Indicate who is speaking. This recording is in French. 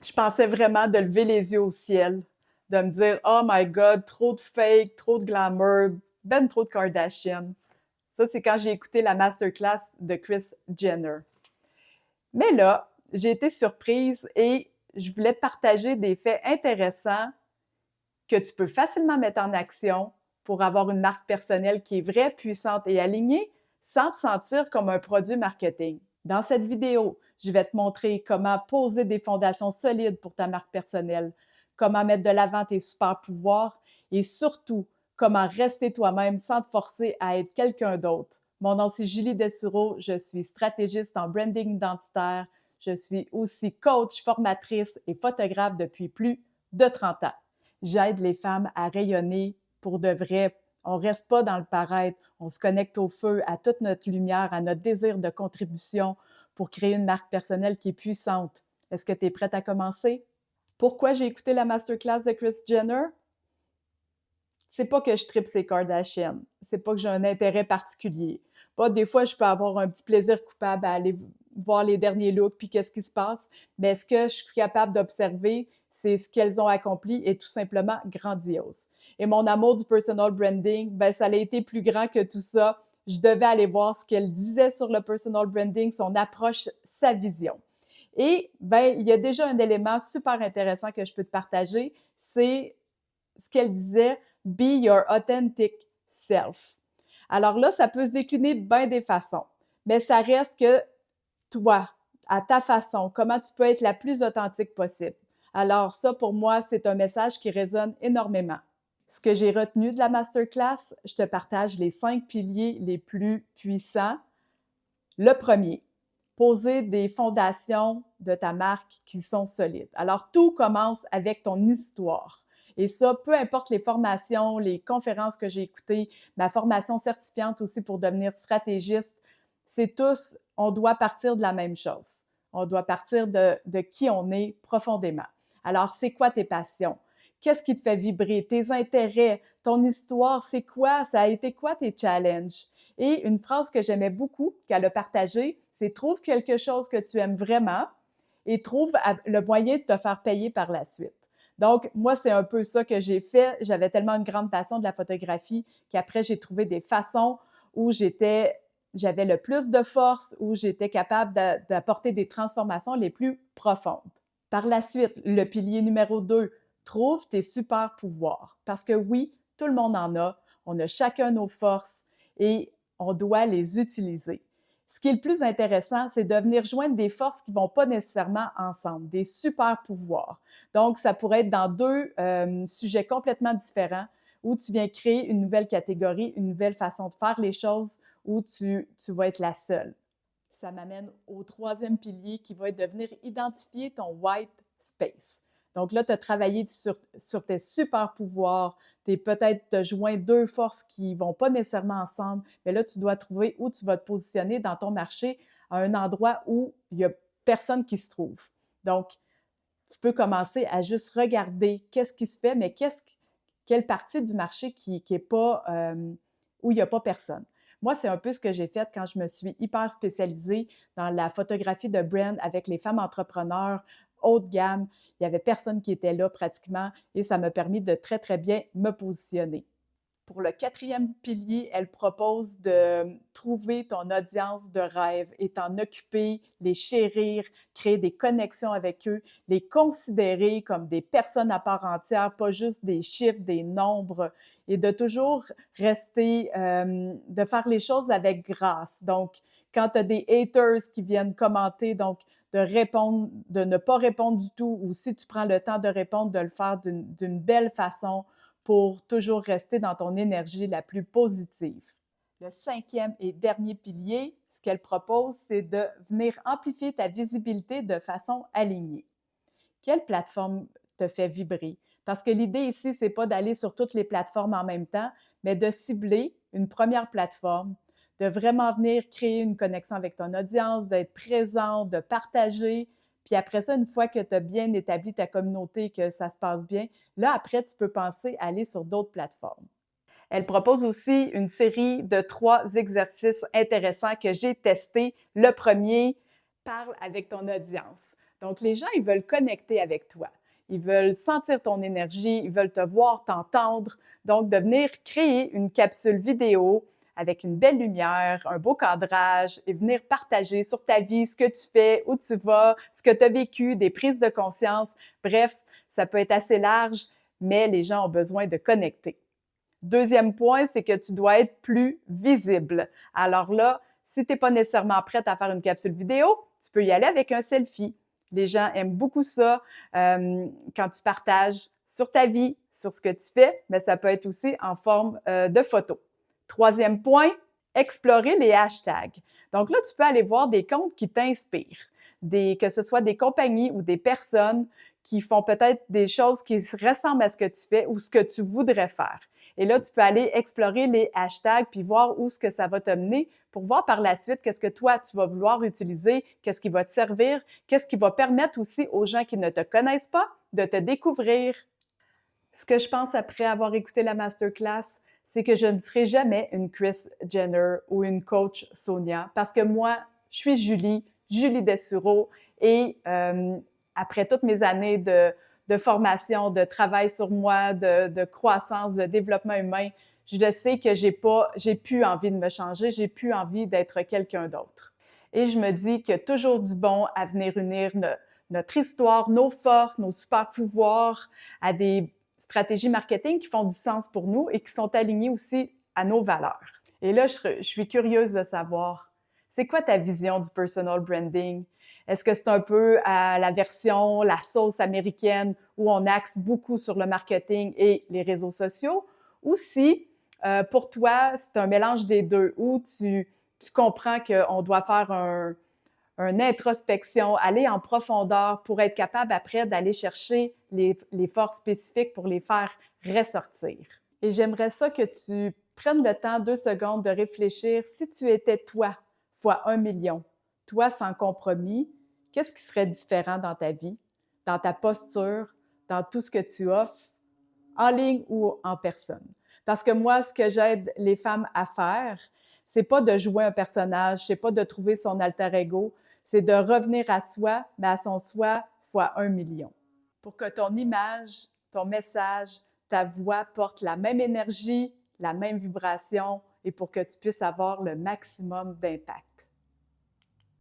Speaker 1: Je pensais vraiment de lever les yeux au ciel, de me dire « Oh my God, trop de fake, trop de glamour, ben trop de Kardashian ». Ça, c'est quand j'ai écouté la masterclass de Kris Jenner. Mais là, j'ai été surprise et je voulais te partager des faits intéressants que tu peux facilement mettre en action pour avoir une marque personnelle qui est vraie, puissante et alignée sans te sentir comme un produit marketing. Dans cette vidéo, je vais te montrer comment poser des fondations solides pour ta marque personnelle, comment mettre de l'avant tes super pouvoirs et surtout, comment rester toi-même sans te forcer à être quelqu'un d'autre. Mon nom, c'est Julie Dessureau, je suis stratégiste en branding identitaire, je suis aussi coach, formatrice et photographe depuis plus de 30 ans. J'aide les femmes à rayonner pour de vrai. On ne reste pas dans le paraître, on se connecte au feu, à toute notre lumière, à notre désir de contribution pour créer une marque personnelle qui est puissante. Est-ce que tu es prête à commencer? Pourquoi j'ai écouté la masterclass de Kris Jenner? C'est pas que je tripe ces Kardashians, c'est pas que j'ai un intérêt particulier. Pas des fois, je peux avoir un petit plaisir coupable à aller voir les derniers looks puis qu'est-ce qui se passe, mais ce que je suis capable d'observer, c'est ce qu'elles ont accompli est tout simplement grandiose. Et mon amour du personal branding, ben ça a été plus grand que tout ça. Je devais aller voir ce qu'elle disait sur le personal branding, son approche, sa vision. Et ben il y a déjà un élément super intéressant que je peux te partager, c'est ce qu'elle disait « Be your authentic self ». Alors là, ça peut se décliner de bien des façons, mais ça reste que toi, à ta façon, comment tu peux être la plus authentique possible. Alors ça, pour moi, c'est un message qui résonne énormément. Ce que j'ai retenu de la masterclass, je te partage les 5 piliers les plus puissants. Le premier, poser des fondations de ta marque qui sont solides. Alors, tout commence avec ton histoire. Et ça, peu importe les formations, les conférences que j'ai écoutées, ma formation certifiante aussi pour devenir stratégiste, c'est tous, on doit partir de la même chose. On doit partir de qui on est profondément. Alors, c'est quoi tes passions? Qu'est-ce qui te fait vibrer? Tes intérêts, ton histoire, c'est quoi? Ça a été quoi tes challenges? Et une phrase que j'aimais beaucoup, qu'elle a partagée, c'est « Trouve quelque chose que tu aimes vraiment et trouve le moyen de te faire payer par la suite ». Donc, moi, c'est un peu ça que j'ai fait. J'avais tellement une grande passion de la photographie qu'après, j'ai trouvé des façons où j'avais le plus de force, où j'étais capable d'apporter des transformations les plus profondes. Par la suite, le pilier numéro 2, trouve tes super pouvoirs. Parce que oui, tout le monde en a. On a chacun nos forces et on doit les utiliser. Ce qui est le plus intéressant, c'est de venir joindre des forces qui ne vont pas nécessairement ensemble, des super pouvoirs. Donc, ça pourrait être dans deux sujets complètement différents où tu viens créer une nouvelle catégorie, une nouvelle façon de faire les choses où tu vas être la seule. Ça m'amène au troisième pilier qui va être de venir identifier ton white space. Donc là, tu as travaillé sur tes super pouvoirs, tu peut-être te joint deux forces qui ne vont pas nécessairement ensemble, mais là, tu dois trouver où tu vas te positionner dans ton marché à un endroit où il n'y a personne qui se trouve. Donc, tu peux commencer à juste regarder qu'est-ce qui se fait, mais quelle partie du marché qui est pas, où il n'y a pas personne. Moi, c'est un peu ce que j'ai fait quand je me suis hyper spécialisée dans la photographie de brand avec les femmes entrepreneurs haut de gamme. Il n'y avait personne qui était là pratiquement et ça m'a permis de très, très bien me positionner. Pour le quatrième pilier, elle propose de trouver ton audience de rêve et t'en occuper, les chérir, créer des connexions avec eux, les considérer comme des personnes à part entière, pas juste des chiffres, des nombres, et de toujours rester, de faire les choses avec grâce. Donc, quand tu as des haters qui viennent commenter, donc de répondre, de ne pas répondre du tout, ou si tu prends le temps de répondre, de le faire d'une belle façon, pour toujours rester dans ton énergie la plus positive. Le cinquième et dernier pilier, ce qu'elle propose, c'est de venir amplifier ta visibilité de façon alignée. Quelle plateforme te fait vibrer? Parce que l'idée ici, c'est pas d'aller sur toutes les plateformes en même temps, mais de cibler une première plateforme, de vraiment venir créer une connexion avec ton audience, d'être présent, de partager. Puis après ça, une fois que tu as bien établi ta communauté, que ça se passe bien, là, après, tu peux penser à aller sur d'autres plateformes. Elle propose aussi une série de 3 exercices intéressants que j'ai testés. Le premier, parle avec ton audience. Donc, les gens, ils veulent connecter avec toi. Ils veulent sentir ton énergie, ils veulent te voir, t'entendre. Donc, de venir créer une capsule vidéo avec une belle lumière, un beau cadrage et venir partager sur ta vie, ce que tu fais, où tu vas, ce que tu as vécu, des prises de conscience. Bref, ça peut être assez large, mais les gens ont besoin de connecter. Deuxième point, c'est que tu dois être plus visible. Alors là, si tu n'es pas nécessairement prête à faire une capsule vidéo, tu peux y aller avec un selfie. Les gens aiment beaucoup ça quand tu partages sur ta vie, sur ce que tu fais, mais ça peut être aussi en forme de photo. Troisième point, explorer les hashtags. Donc là, tu peux aller voir des comptes qui t'inspirent, que ce soit des compagnies ou des personnes qui font peut-être des choses qui ressemblent à ce que tu fais ou ce que tu voudrais faire. Et là, tu peux aller explorer les hashtags puis voir où ce que ça va te mener pour voir par la suite qu'est-ce que toi, tu vas vouloir utiliser, qu'est-ce qui va te servir, qu'est-ce qui va permettre aussi aux gens qui ne te connaissent pas de te découvrir. Ce que je pense après avoir écouté la masterclass, c'est que je ne serai jamais une Kris Jenner ou une coach Sonia parce que moi, je suis Julie Dessureau et après toutes mes années de formation, de travail sur moi, de croissance, de développement humain, je le sais que j'ai plus envie de me changer, j'ai plus envie d'être quelqu'un d'autre. Et je me dis qu'il y a toujours du bon à venir unir notre histoire, nos forces, nos super pouvoirs à des stratégies marketing qui font du sens pour nous et qui sont alignées aussi à nos valeurs. Et là, je suis curieuse de savoir, c'est quoi ta vision du personal branding? Est-ce que c'est un peu à la version, la sauce américaine où on axe beaucoup sur le marketing et les réseaux sociaux? Ou si, pour toi, c'est un mélange des deux où tu comprends qu'on doit faire une introspection, aller en profondeur pour être capable après d'aller chercher les forces spécifiques pour les faire ressortir. Et j'aimerais ça que tu prennes le temps, 2 secondes, de réfléchir si tu étais toi, fois 1 million, toi sans compromis, qu'est-ce qui serait différent dans ta vie, dans ta posture, dans tout ce que tu offres, en ligne ou en personne? Parce que moi, ce que j'aide les femmes à faire, c'est pas de jouer un personnage, c'est pas de trouver son alter ego, c'est de revenir à soi, mais à son soi fois 1 million. Pour que ton image, ton message, ta voix porte la même énergie, la même vibration et pour que tu puisses avoir le maximum d'impact.